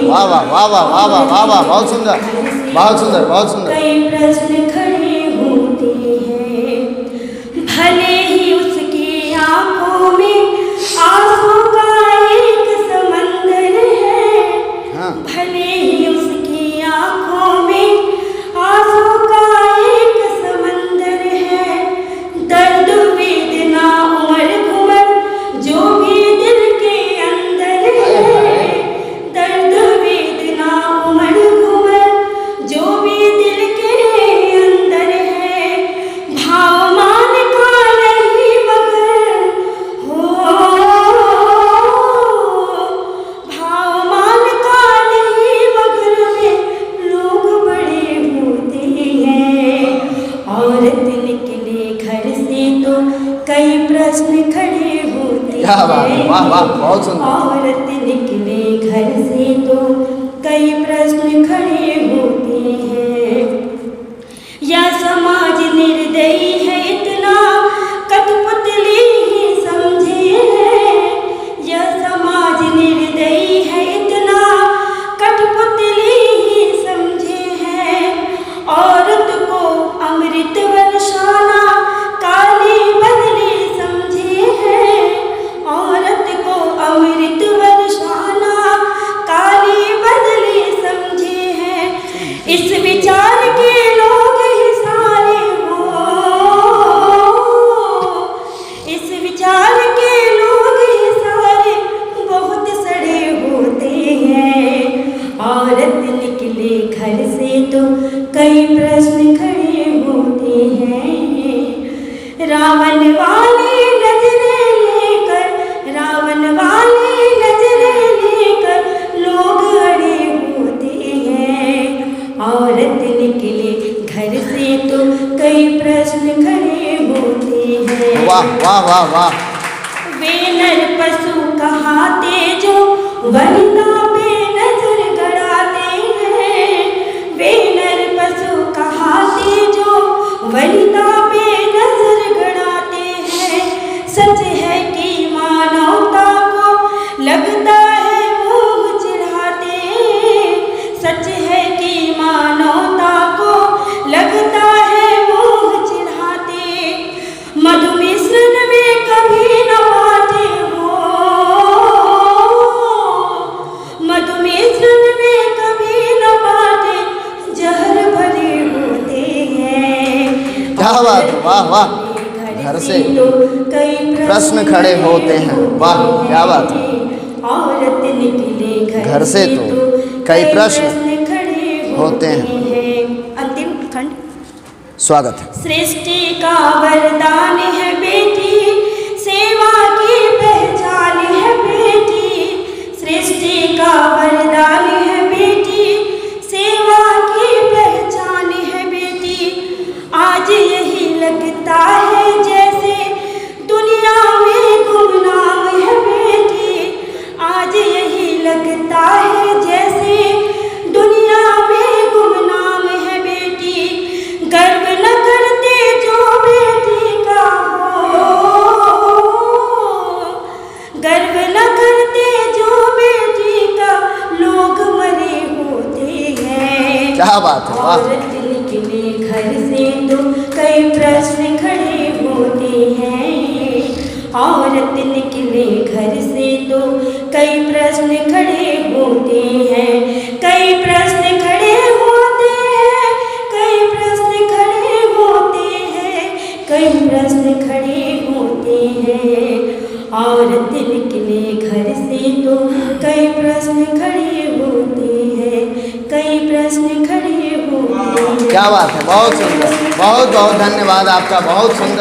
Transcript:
वाह वाह वाह वाह वाह वाह वाह वाह, बहुत सुंदर बहुत सुंदर बहुत सुंदर। कई प्रश्न खड़े होते हैं, भले ही उसकी आंखों में आंसू का एक समंदर है, हाँ भले ही उसकी आंखों में आंसू का एक समंदर है, दर्द वेदना उमड़ घुमड़ जो भी दिल के अंदर है, दर्द वेदना उमड़ घुमड़ जो भी दिल के अंदर है, भाव मान का नहीं मगर हो, भाव मान का नहीं मगर में लोग बड़े होते हैं, औरत निकले घर से तो कई प्रश्न खड़े होते क्या बात है, हैं, वाह वाह बहुत सुंदर। औरत निकले घर से तो कई प्रश्न खड़े होते हैं, यह समाज निर्दयी है इतना कठपुतली ही समझे है, यह समाज निर्दयी है इतना कठपुतली ही समझे है, औरत को अमृत वर्षाना काली बदली समझे है, औरत को अमृत वर्षाना काली बदली समझे है, इस विचार के लोग ही सारे हो, इस विचार के लोग ही सारे बहुत सड़े होते हैं, औरत निकले घर से तो कई प्रश्न खड़े होते हैं, रावण वाली नजरें लेकर, रावण वाली नजरें लेकर लोग अड़े होते हैं, औरत निकले घर से तो कई प्रश्न खड़े होते हैं, वाह वाह वाह वाह। वे नर पशु कहाते जो वनिता पे नजर गड़ाते हैं, वे नर पशु कहाते जो वनिता पे नजर गड़ाते हैं, सच है कि मानवता को लगता है मोह चिढ़ाते, सच है कि मानवता को लगता है मोह चिढ़ाते, मधु मिश्रण में कभी न बाटे हो, मधु मिश्रण में कभी न बाटे जहर भरे होते हैं, क्या बात है, वाह वाह। घर से तो कई प्रश्न खड़े होते हैं, वाह क्या बात है। औरत निकले घर से तो कई प्रश्न खड़े होते हैं। अंतिम खंड, स्वागत है। सृष्टि का वरदान है बेटी, सेवा की पहचान है बेटी, सृष्टि का वरदान है बेटी, सेवा की पहचान है बेटी, आज यही लगता है जैसे दुनिया में गुमनाम है बेटी, आज यही लगता है जैसे दुनिया में गुमनाम है बेटी, गर्व न करते जो बेटी का हो, गर्व न करते जो बेटी का लोग मरे होते हैं, क्या बात है, वाह। औरत निकले घर से तो कई प्रश्न खड़े होते हैं, औरत निकले घर से तो कई प्रश्न खड़े होते हैं, कई प्रश्न खड़े होते हैं, कई प्रश्न खड़े होते हैं, कई प्रश्न खड़े होते हैं, औरत निकले घर से तो कई प्रश्न खड़े होते हैं, कई प्रश्न खड़े होते हैं। क्या बात है, बहुत सुंदर, बहुत बहुत धन्यवाद आपका, बहुत सुंदर।